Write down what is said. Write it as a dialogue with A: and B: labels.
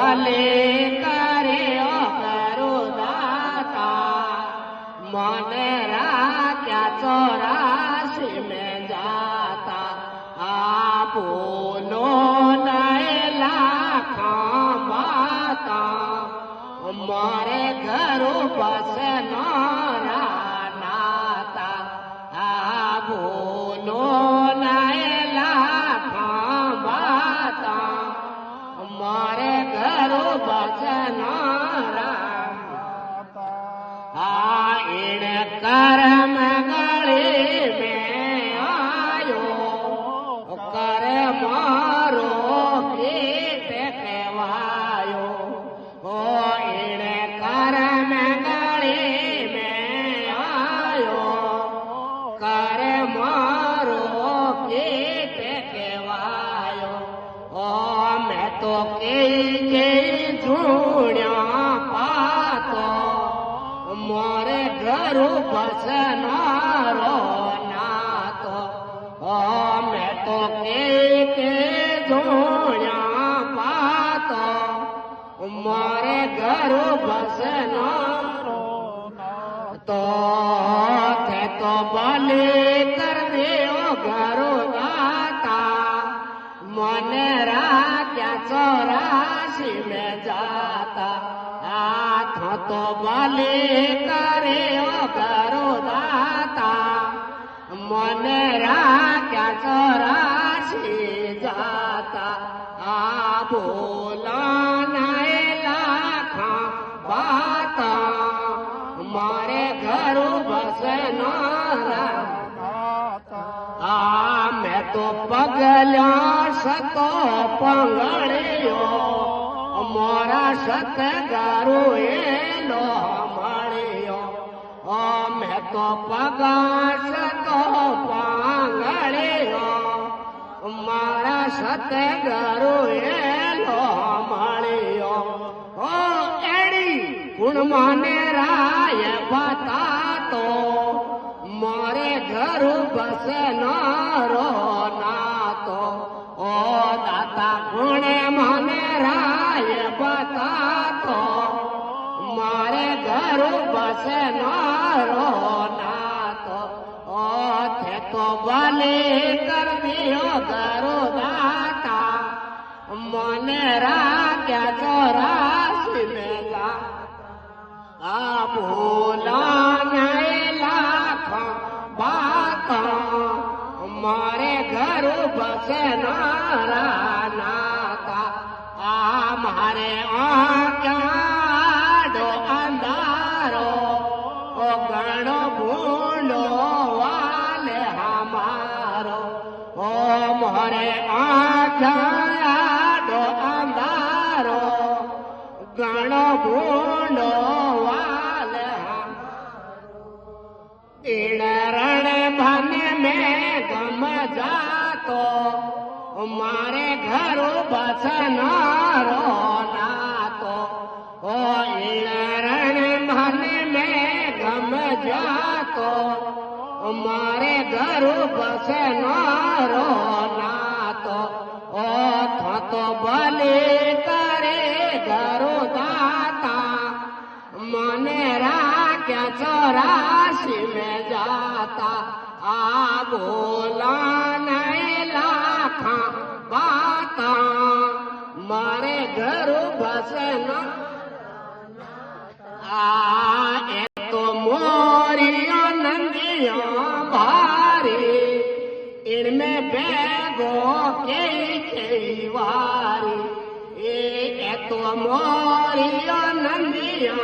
A: ભલે કર્યો કરું દાતા મને રાખ્યા 84 में जाता आ बोलो नए लाखा बाता मारे घरो बस नाता आ बोलो नए लाखा बाता मारे घरो बस आ इन कर्म गले में आयो कर मारो गीत कहवायो ओ इन कर्म गले में आयो कर मारो गीत कहवायो ओ मैं तो के झूणिया पातो मोरे घरू बसनारो नातो ओ मैं तो के धोया पातो मोरे घरू बसनारो तो थे तो बलि कर दियो घरू दाता मने राख्या 84 में जाता हाथ तो बलि કર્યો કરું દાતા મને રાખ્યા 84 જાતા આ બોલા નય લાખા બાતા મારે ઘરું બસનારા આ મેં તો પગલ્યા સતો પંગળ્યો मोरा सत गारू एलो मळियो ओ मैं तो पगास तो पांगळियो मारा सत गारू एलो मळियो ओ एड़ी गुण माने राय बतातो मोरे घरू बसनारो नातो ओ दाता गुणे माने राय बतातो मारे घरू बसनारो नातो ओ थे तो बलि कर दियो घरू दाता मने राख्या 84 में जा आ बोला नए लाखा बाता मारे घरू बसनारा नाता आ मारे आँखो अंधारो ओ गणो भूंडो वाले हमारो ओ मारे आँखो अंधारो गणो भूंडो वाले इन रण भन में गम जातो मारे घरू बसनारो नातो ओ इन रण भन में गम जातो मारे घरू बसनारो नातो ओ तो बलि करे घरू दाता मने राख्या 84 में जाता आ बोला नए लाखा बाता मारे घरू बसना आ तो मोरिया नंदिया भारी इनमें बैगो के वारी ए तो मोरिया नंदिया